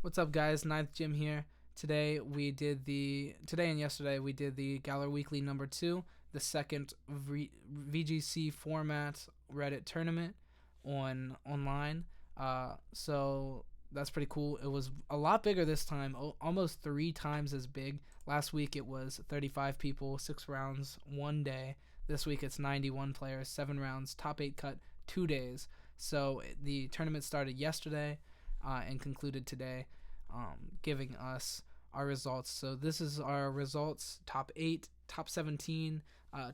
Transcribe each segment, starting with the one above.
What's up, guys? Ninth Jim here. Today and yesterday we did the Galar Weekly number 2, the second VGC format Reddit tournament online. So that's pretty cool. It was a lot bigger this time, almost 3 times as big. Last week it was 35 people, 6 rounds, 1 day. This week it's 91 players, 7 rounds, top 8 cut, 2 days. So the tournament started yesterday and concluded today, giving us our results. So this is our results: top 8, top 17.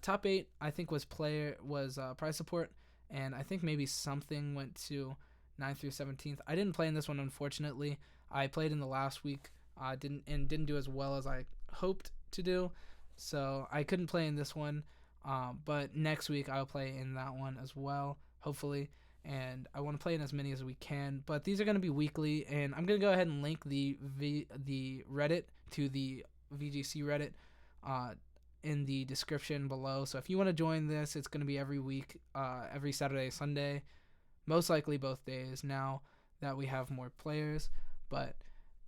Top 8 I think was prize support, and I think maybe something went to 9th through 17th. I didn't play in this one, unfortunately. I played in the last week, didn't do as well as I hoped to do, so I couldn't play in this one. But next week I'll play in that one as well, hopefully. And I want to play in as many as we can, but these are going to be weekly, and I'm going to go ahead and link the Reddit to the VGC Reddit in the description below. So if you want to join this, it's going to be every week, every Saturday, Sunday, most likely both days now that we have more players. But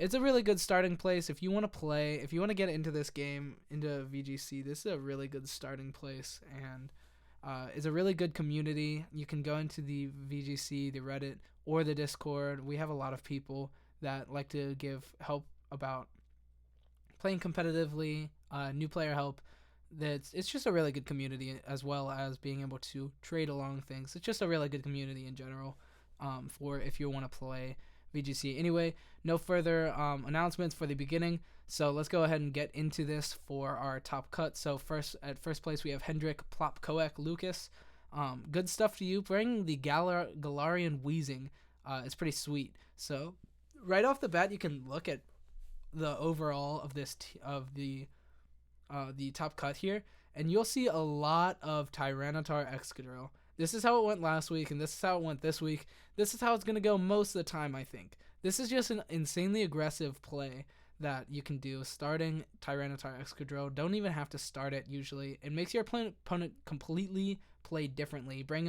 it's a really good starting place if you want to play, if you want to get into this game, into VGC. This is a really good starting place, and it's a really good community. You can go into the VGC, the Reddit, or the Discord. We have a lot of people that like to give help about playing competitively, new player help. It's just a really good community, as well as being able to trade along things. It's just a really good community in general, for if you want to play VGC. Anyway, no further announcements for the beginning, so let's go ahead and get into this for our top cut. So at first place we have Hendrik Plopkoek Lucas. Good stuff to you. Bring the Galarian Weezing. It's pretty sweet. So right off the bat, you can look at the overall of this the top cut here, and you'll see a lot of Tyranitar Excadrill. This is how it went last week, and this is how it went this week. This is how it's going to go most of the time, I think. This is just an insanely aggressive play that you can do, starting Tyranitar Excadrill. Don't even have to start it, usually. It makes your opponent completely play differently. Bring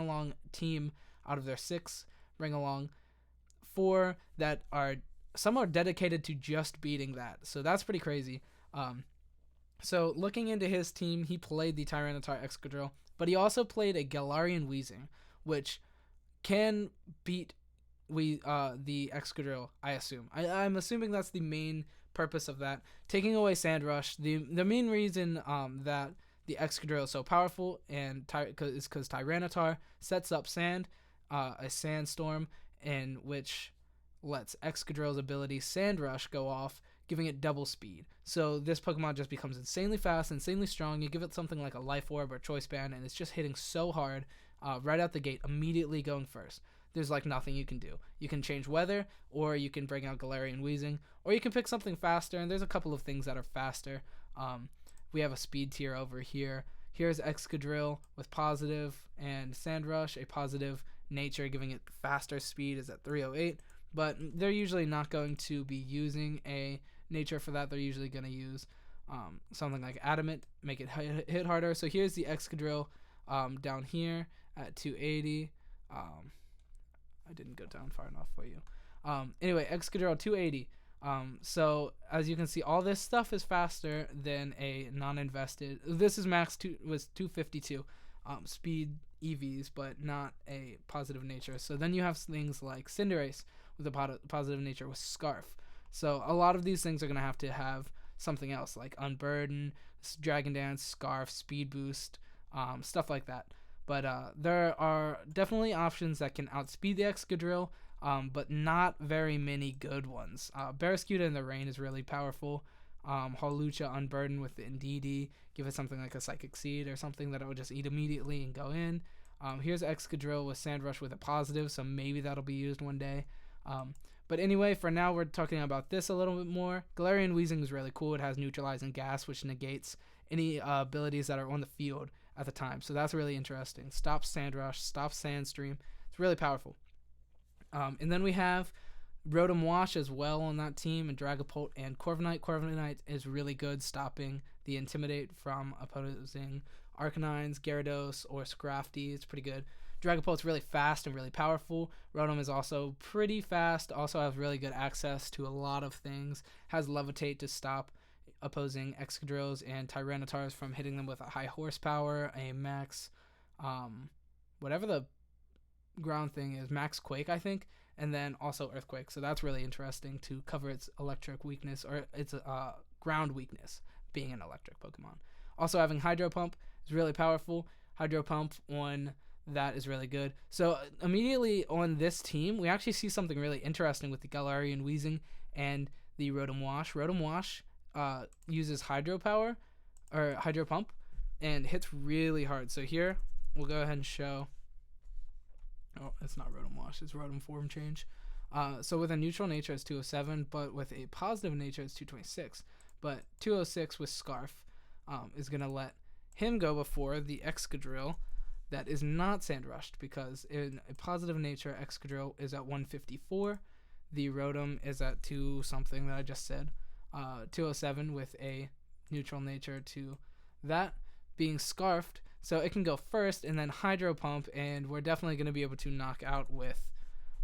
along team out of their 6. Bring along 4 that are... Some are dedicated to just beating that, so that's pretty crazy. So looking into his team, he played the Tyranitar Excadrill, but he also played a Galarian Weezing, which can beat the Excadrill, I assume. I'm assuming that's the main purpose of that. Taking away Sand Rush, the main reason that the Excadrill is so powerful is because Tyranitar sets up a Sandstorm, in which lets Excadrill's ability Sand Rush go off, giving it double speed. So this Pokemon just becomes insanely fast, insanely strong. You give it something like a Life Orb or Choice Band, and it's just hitting so hard right out the gate, immediately going first. There's like nothing you can do. You can change weather, or you can bring out Galarian Weezing, or you can pick something faster, and there's a couple of things that are faster. We have a speed tier over here. Here's Excadrill with positive and Sand Rush, a positive nature, giving it faster speed is at 308. But they're usually not going to be using a nature for that. They're usually going to use something like Adamant, make it hit harder. So here's the Excadrill down here at 280. I didn't go down far enough for you. Anyway, Excadrill 280. So as you can see, all this stuff is faster than a non-invested. This is was 252 speed EVs, but not a positive nature. So then you have things like Cinderace with a positive nature with Scarf. So a lot of these things are going to have something else like Unburden, Dragon Dance, Scarf, Speed Boost, stuff like that. But there are definitely options that can outspeed the Excadrill, but not very many good ones. Barraskewda in the Rain is really powerful. Hawlucha Unburden with the Indeedee, give it something like a Psychic Seed or something that it would just eat immediately and go in. Here's Excadrill with Sand Rush with a positive, so maybe that'll be used one day. But anyway, for now we're talking about this a little bit more. Galarian Weezing is really cool. It has Neutralizing Gas, which negates any abilities that are on the field at the time, so that's really interesting. Stops Sand Rush, stops Sandstream. It's really powerful. And then we have rotm-wash as well on that team, and Dragapult and Corviknight. Corviknight is really good, stopping the Intimidate from opposing Arcanines, Gyarados, or Scrafty. It's pretty good. Dragapult's really fast and really powerful. Rotom is also pretty fast, also has really good access to a lot of things, has Levitate to stop opposing Excadrills and Tyrannotars from hitting them with a high horsepower, a max, whatever the ground thing is, max Quake, I think, and then also Earthquake. So that's really interesting to cover its electric weakness, or its ground weakness, being an electric Pokemon. Also having Hydro Pump is really powerful. Hydro Pump on that is really good. So immediately on this team, we actually see something really interesting with the Galarian Weezing and the rotm-wash. Rotm-wash uses Hydro Power, or Hydro Pump, and hits really hard. So here, we'll go ahead and show. Oh, it's not rotm-wash, it's Rotom Form Change. So with a neutral nature, it's 207, but with a positive nature, it's 226. But 206 with Scarf is going to let him go before the Excadrill that is not Sand Rushed, because in a positive nature, Excadrill is at 154. The Rotom is at 2 something that I just said. 207 with a neutral nature to that being Scarfed. So it can go first and then Hydro Pump, and we're definitely going to be able to knock out with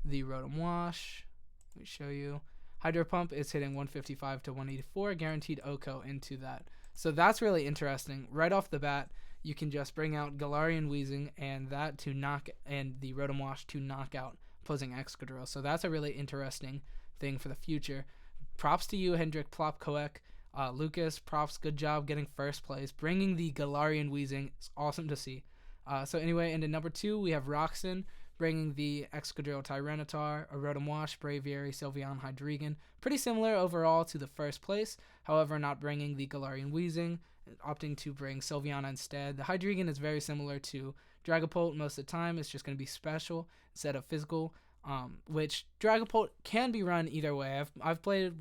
the rotm-wash. Let me show you. Hydro Pump is hitting 155 to 184, guaranteed OHKO into that. So that's really interesting. Right off the bat, you can just bring out Galarian Weezing and that to knock, and the rotm-wash to knock out opposing Excadrill. So that's a really interesting thing for the future. Props to you, Hendrik Plopkoek. Lucas, props, good job getting first place. Bringing the Galarian Weezing is awesome to see. So anyway, into number 2, we have Roxanne, bringing the Excadrill Tyranitar, a rotm-wash, Braviary, Sylveon, Hydreigon. Pretty similar overall to the first place, however not bringing the Galarian Weezing, opting to bring Sylveon instead. The Hydreigon is very similar to Dragapult most of the time. It's just going to be special instead of physical, which Dragapult can be run either way. I've played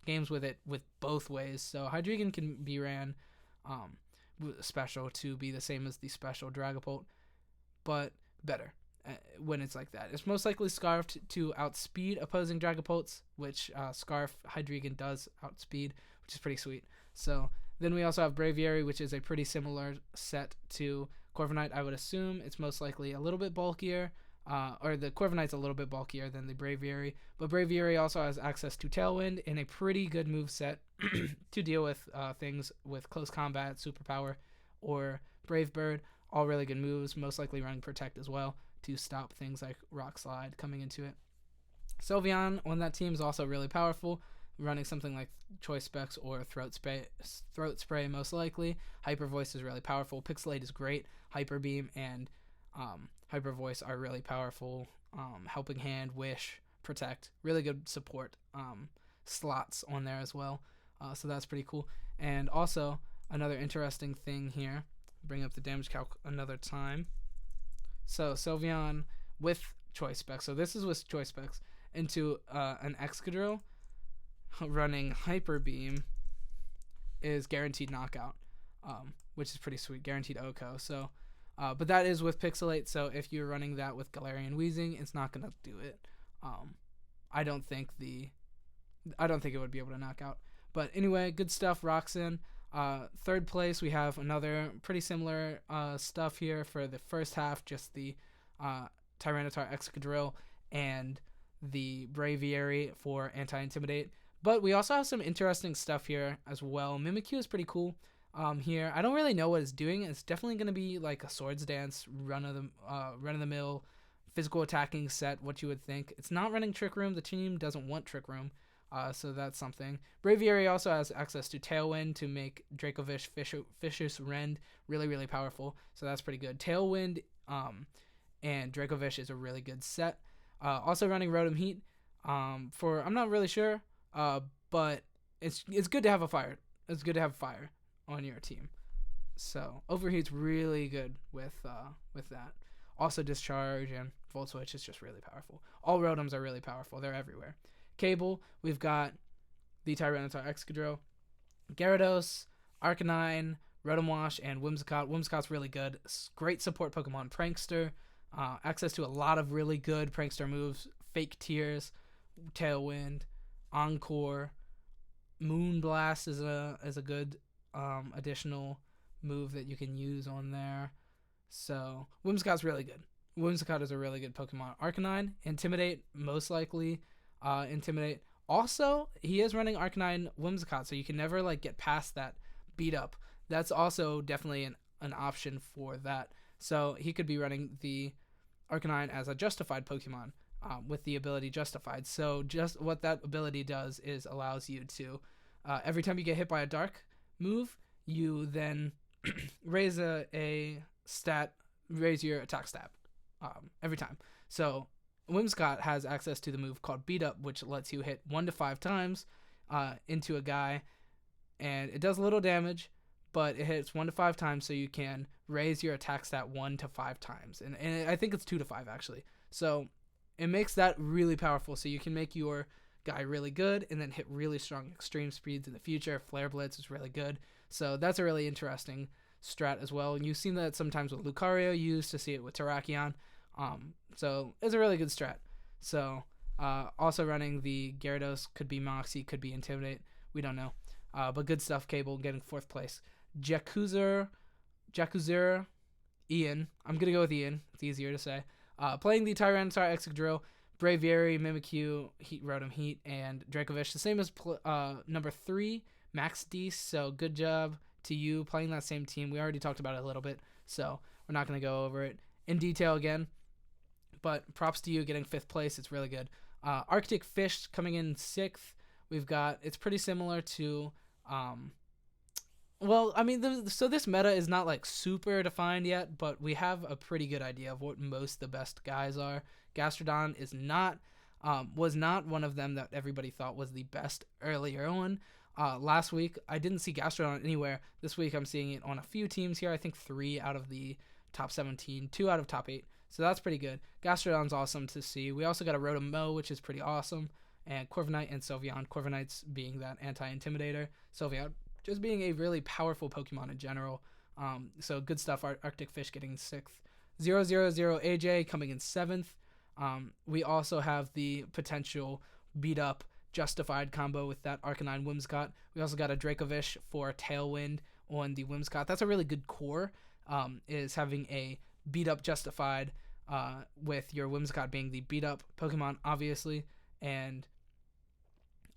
games with it with both ways, so Hydreigon can be ran special to be the same as the special Dragapult, but better when it's like that. It's most likely Scarfed to outspeed opposing Dragapults, which Scarf Hydreigon does outspeed, which is pretty sweet. So then we also have Braviary, which is a pretty similar set to Corviknight. I would assume it's most likely a little bit bulkier, or the Corviknight's a little bit bulkier than the Braviary, but Braviary also has access to Tailwind and a pretty good move set to deal with things with close combat, Superpower, or Brave Bird. All really good moves, most likely running Protect as well to stop things like Rock Slide coming into it. Sylveon on that team is also really powerful, running something like Choice Specs or Throat Spray most likely. Hyper Voice is really powerful. Pixelate is great. Hyper Beam and Hyper Voice are really powerful. Helping Hand, Wish, Protect, really good support slots on there as well. So that's pretty cool. And also another interesting thing here, bring up the damage calc another time. So Sylveon with Choice Specs, so this is with Choice Specs, into an Excadrill running Hyper Beam is guaranteed knockout, which is pretty sweet, guaranteed OHKO. So but that is with Pixelate, so if you're running that with Galarian Weezing, it's not gonna do it. I don't think it would be able to knock out. But anyway, good stuff, Roxanne. Third place, we have another pretty similar stuff here for the first half, just the Tyranitar Excadrill and the Braviary for Anti-Intimidate. But we also have some interesting stuff here as well. Mimikyu is pretty cool here. I don't really know what it's doing. It's definitely going to be like a Swords Dance, run-of-the-mill, physical attacking set, what you would think. It's not running Trick Room. The team doesn't want Trick Room. So that's something. Braviary also has access to Tailwind to make Dracovish Vicious Rend really, really powerful. So that's pretty good. Tailwind and Dracovish is a really good set. Also running Rotom Heat. I'm not really sure, but it's good to have a fire. It's good to have fire on your team. So Overheat's really good with that. Also Discharge and Volt Switch is just really powerful. All Rotoms are really powerful. They're everywhere. Cable, we've got the Tyranitar Excadrill, Gyarados, Arcanine, Rotom-wash, and Whimsicott. Whimsicott's really good. Great support Pokemon. Prankster, access to a lot of really good Prankster moves. Fake Tears, Tailwind, Encore, Moonblast is a good additional move that you can use on there. So Whimsicott's really good. Whimsicott is a really good Pokemon. Arcanine, Intimidate, most likely. Intimidate. Also, he is running Arcanine Whimsicott, so you can never like get past that beat up. That's also definitely an option for that. So he could be running the Arcanine as a Justified Pokemon with the ability Justified. So just what that ability does is allows you to, every time you get hit by a dark move, you then raise raise your attack stat every time. So Whimsicott has access to the move called Beat Up, which lets you hit 1 to 5 times into a guy, and it does little damage, but it hits 1 to 5 times, so you can raise your attack stat 1 to 5 times, and I think it's 2 to 5 actually. So it makes that really powerful. So you can make your guy really good, and then hit really strong extreme speeds in the future. Flare Blitz is really good, so that's a really interesting strat as well. And you've seen that sometimes with Lucario. You used to see it with Terrakion. So it's a really good strat. So also running the Gyarados, could be Moxie, could be Intimidate. We don't know. But good stuff. Cable getting 4th place. Jakuzur, Ian. I'm going to go with Ian. It's easier to say. Playing the Tyranitar, Excadrill, Braviary, Mimikyu, Rotom Heat, and Dracovish. The same as number 3, Max D. So good job to you playing that same team. We already talked about it a little bit, so we're not going to go over it in detail again. But props to you getting 5th place. It's really good. Arctic Fish coming in 6th. We've got, it's pretty similar to, well, I mean, so this meta is not like super defined yet, but we have a pretty good idea of what most of the best guys are. Gastrodon is not, was not one of them that everybody thought was the best earlier on. Last week, I didn't see Gastrodon anywhere. This week, I'm seeing it on a few teams here. I think 3 out of the top 17, 2 out of top 8. So that's pretty good. Gastrodon's awesome to see. We also got a Rotom-Mow, which is pretty awesome. And Corviknight and Sylveon. Corviknight's being that anti-intimidator. Sylveon just being a really powerful Pokemon in general. So good stuff. Arctic Fish getting 6th. 000 AJ coming in 7th. We also have the potential beat up Justified combo with that Arcanine Whimsicott. We also got a Dracovish for Tailwind on the Whimsicott. That's a really good core, is having a beat up Justified with your Whimsicott being the beat up Pokemon, obviously, and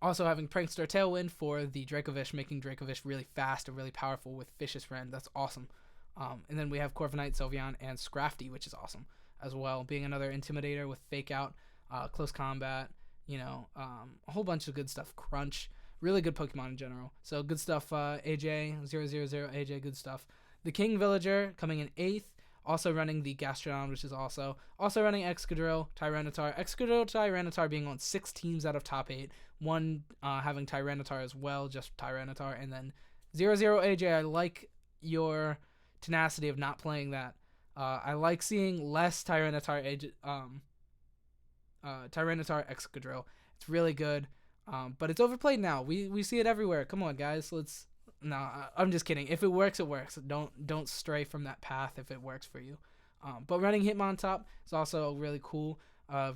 also having Prankster Tailwind for the Dracovish, making Dracovish really fast and really powerful with Vicious Rend. That's awesome. And then we have Corviknight, Sylveon, and Scrafty, which is awesome as well, being another Intimidator with Fake Out, Close Combat, a whole bunch of good stuff. Crunch, really good Pokemon in general. So good stuff, AJ, 000 AJ, good stuff. The King Villager coming in 8th, also running the Gastrodon, which is also running Excadrill, Tyranitar. Excadrill, Tyranitar being on 6 teams out of top 8. 1 having Tyranitar as well, just Tyranitar. And then 000 AJ, I like your tenacity of not playing that. I like seeing less Tyranitar Excadrill. It's really good, but it's overplayed now. We see it everywhere. Come on, guys. I'm just kidding. If it works, it works. Don't stray from that path if it works for you. But running Hitmontop is also really cool.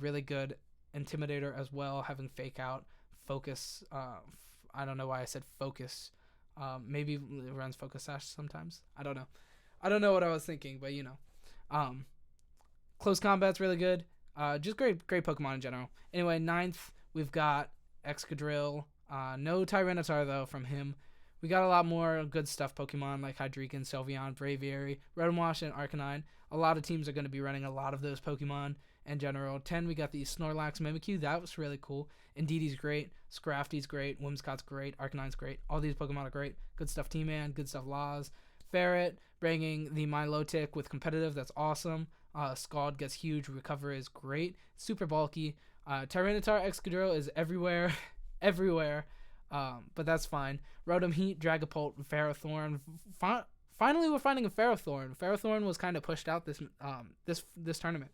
Really good Intimidator as well, having Fake Out, Focus. I don't know why I said Focus. Maybe it runs Focus Sash sometimes. I don't know what I was thinking, but Close Combat's really good. Just great Pokemon in general. Anyway, 9th, we've got Excadrill. No Tyranitar, though, from him. We got a lot more good stuff Pokemon like Hydreigon, Sylveon, Braviary, rotm-wash, and Arcanine. A lot of teams are going to be running a lot of those Pokemon in general. 10, we got the Snorlax Mimikyu. That was really cool. Indeedee great. Scrafty's great. Whimsicott's great. Arcanine's great. All these Pokemon are great. Good stuff T-Man. Good stuff Laws. Ferret, bringing the Milotic with competitive. That's awesome. Scald gets huge. Recover is great. Super bulky. Tyranitar Excadrill is everywhere. But that's fine. Rotom Heat, Dragapult, Ferrothorn. Finally, we're finding a Ferrothorn. Ferrothorn was kind of pushed out this tournament.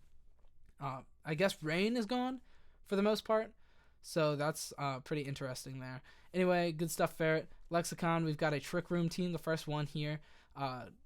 I guess Rain is gone for the most part, so that's pretty interesting there. Anyway, good stuff, Ferret. Lexicon, we've got a Trick Room team, the first one here.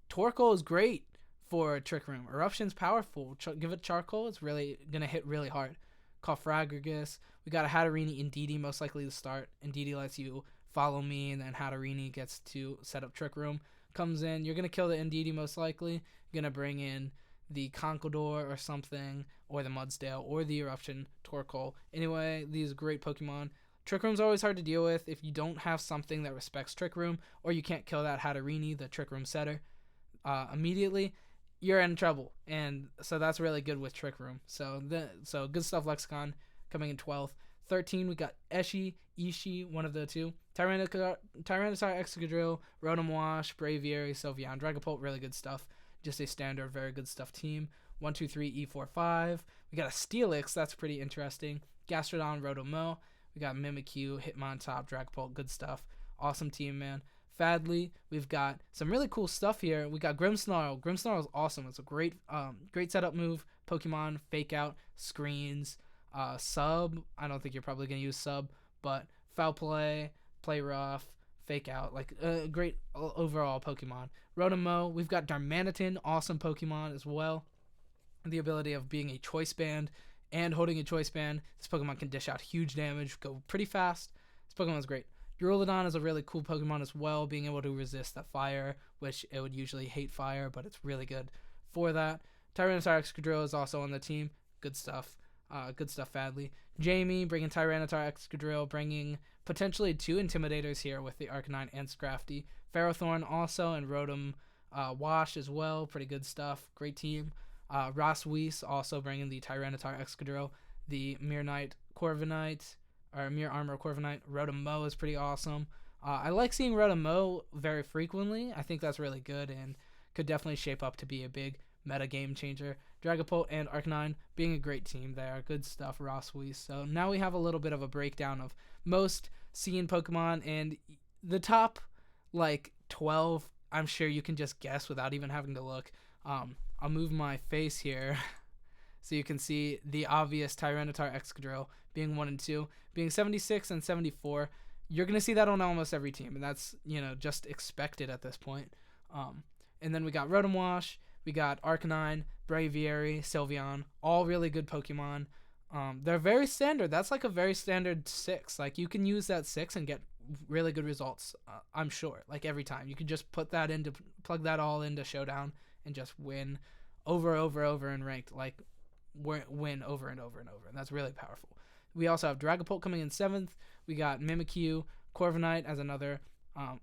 Torkoal is great for Trick Room. Eruption's powerful. Give it Charcoal, it's really gonna hit really hard. Cofragigus. We got a Hatterene Indeedee, most likely to start. Indeedee lets you follow me, and then Hatterene gets to set up Trick Room. Comes in, you're gonna kill the Indeedee most likely. You're gonna bring in the Conkeldurr or something, or the Mudsdale, or the Eruption Torkoal. Anyway, these great Pokemon. Trick Room's always hard to deal with if you don't have something that respects Trick Room, or you can't kill that Hatterene, the Trick Room setter, immediately. You're in trouble, and so that's really good with Trick Room. So good stuff. Lexicon coming in 12th. 13, we got Ishi, one of the two. Tyranitar, Excadrill, Rotm-wash, Braviary, Sylveon, Dragapult, really good stuff. Just a standard, very good stuff team. 1, 2, 3, E4, 5. We got a Steelix, that's pretty interesting. Gastrodon, Rotom-mow. We got Mimikyu, Hitmontop, Dragapult, good stuff. Awesome team, man. Fadley, we've got some really cool stuff here. We got Grimmsnarl. Grimmsnarl is awesome. It's a great setup move. Pokemon, Fake Out, Screens, Sub. I don't think you're probably going to use Sub, but Foul Play, Play Rough, Fake Out. Like a great overall Pokemon. Rotom-mow, we've got Darmanitan, awesome Pokemon as well. The ability of being a Choice Band and holding a Choice Band. This Pokemon can dish out huge damage, go pretty fast. This Pokemon's great. Duraludon is a really cool Pokemon as well, being able to resist the fire, which it would usually hate fire, but it's really good for that. Tyranitar Excadrill is also on the team. Good stuff. Good stuff, Fadley. Jamie, bringing Tyranitar Excadrill, bringing potentially 2 Intimidators here with the Arcanine and Scrafty. Ferrothorn also, and Rotom-wash as well. Pretty good stuff. Great team. Ross Weiss also bringing the Tyranitar Excadrill, the Mirror Armor Corviknight. Rotom-mow is pretty awesome. I like seeing Rotom-mow very frequently. I think that's really good and could definitely shape up to be a big meta game changer. Dragapult and Arcanine being a great team there. Good stuff, Ross Weiss. So now we have a little bit of a breakdown of most seen Pokemon, and the top 12, I'm sure you can just guess without even having to look. I'll move my face here so you can see the obvious Tyranitar Excadrill being 1 and 2, being 76 and 74. You're going to see that on almost every team, and that's, just expected at this point. And then we got Rotom-wash, we got Arcanine, Braviary, Sylveon, all really good Pokemon. They're very standard. That's like a very standard 6. Like, you can use that 6 and get really good results, I'm sure. Like, every time. You can just plug that all into Showdown and just win over in ranked. Like, win over and over and over. And that's really powerful. We also have Dragapult coming in 7th. We got Mimikyu, Corviknight as another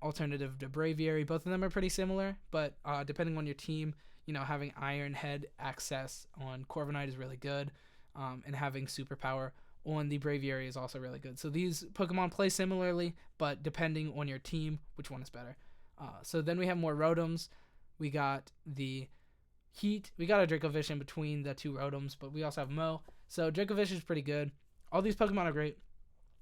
alternative to Braviary. Both of them are pretty similar, but depending on your team, having Iron Head access on Corviknight is really good, and having Superpower on the Braviary is also really good. So these Pokemon play similarly, but depending on your team, which one is better. So then we have more Rotoms. We got the Heat. We got a Dracovish in between the 2 Rotoms, but we also have Mow. So Dracovish is pretty good. All these Pokemon are great.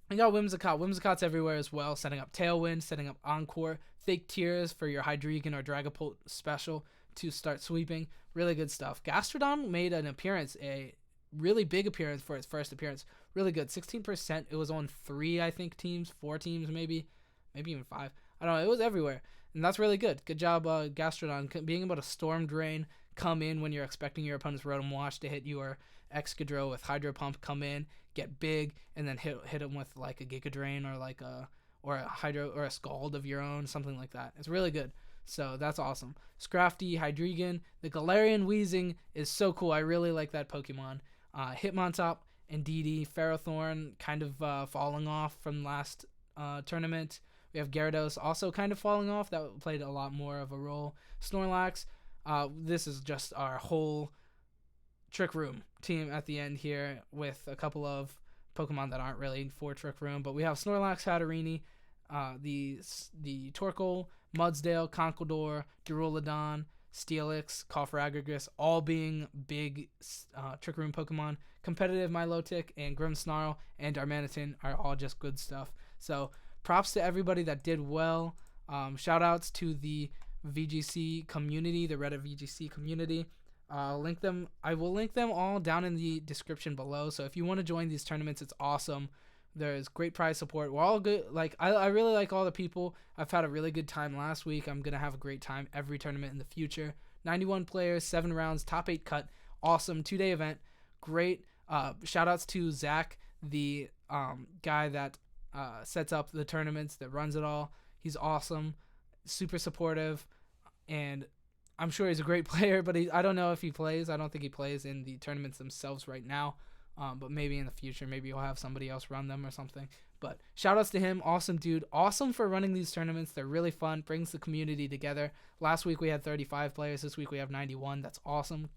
We got Whimsicott. Whimsicott's everywhere as well, setting up Tailwind, setting up Encore, Fake Tears for your Hydreigon or Dragapult special to start sweeping. Really good stuff. Gastrodon made an appearance, a really big appearance for its first appearance. Really good. 16%. It was on 3, I think, teams, 4 teams maybe even 5. I don't know. It was everywhere, and that's really good. Good job, Gastrodon, being able to Storm Drain, come in when you're expecting your opponent's Rotom-wash to hit your Excadrill with Hydro Pump, come in, get big, and then hit him with like a Giga Drain or a Hydro or a Scald of your own, something like that. It's really good. So that's awesome. Scrafty, Hydreigon, the Galarian Weezing is so cool. I really like that Pokemon. Hitmontop, Indeedee, Ferrothorn kind of falling off from last tournament. We have Gyarados also kind of falling off. That played a lot more of a role. Snorlax. This is just our whole Trick Room team at the end here with a couple of Pokemon that aren't really for Trick Room. But we have Snorlax, Hatterene, the Torkoal, Mudsdale, Conkeldurr, Duraludon, Steelix, Cofragrigus, all being big Trick Room Pokemon. Competitive Milotic and Grimmsnarl and Darmanitan are all just good stuff. So props to everybody that did well. Shoutouts to the VGC community, the Reddit VGC community. I will link them all down in the description below. So if you want to join these tournaments, it's awesome. There's great prize support. We're all good. Like, I really like all the people. I've had a really good time last week. I'm going to have a great time every tournament in the future. 91 players, 7 rounds, top 8 cut. Awesome 2-day event. Great. Shout outs to Zach, the guy that sets up the tournaments, that runs it all. He's awesome, super supportive, and I'm sure he's a great player, but I don't know if he plays. I don't think he plays in the tournaments themselves right now. But maybe in the future, maybe he'll have somebody else run them or something. But shout outs to him. Awesome dude. Awesome for running these tournaments. They're really fun. Brings the community together. Last week we had 35 players. This week we have 91. That's awesome.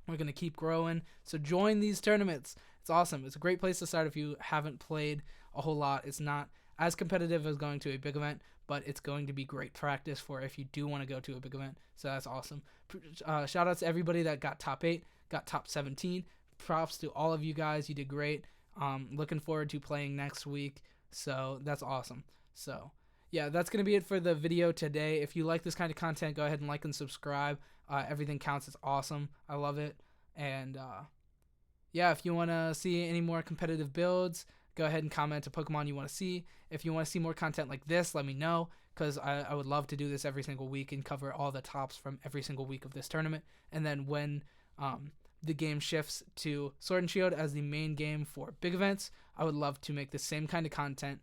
We're going to keep growing. So join these tournaments. It's awesome. It's a great place to start if you haven't played a whole lot. It's not as competitive as going to a big event, but it's going to be great practice for if you do want to go to a big event. So that's awesome. Shout outs to everybody that got top 8, got top 17. Props to all of you guys. You did great. Looking forward to playing next week. So that's awesome. So yeah, that's going to be it for the video today. If you like this kind of content, go ahead and like and subscribe. Everything counts. It's awesome. I love it. And yeah, if you want to see any more competitive builds, go ahead and comment a Pokemon you want to see. If you want to see more content like this, let me know, because I would love to do this every single week and cover all the tops from every single week of this tournament. And then when the game shifts to Sword and Shield as the main game for big events, I would love to make the same kind of content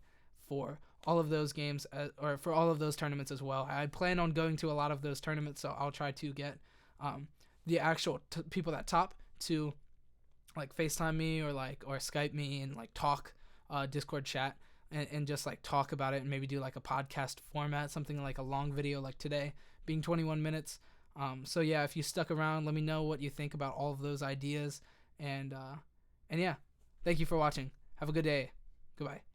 for all of those games, or for all of those tournaments as well. I plan on going to a lot of those tournaments, so I'll try to get the actual people that top to like FaceTime me or Skype me and like talk, Discord chat, and just like talk about it, and maybe do like a podcast format, something like a long video like today being 21 minutes. So yeah, if you stuck around, let me know what you think about all of those ideas. And yeah, thank you for watching. Have a good day. Goodbye.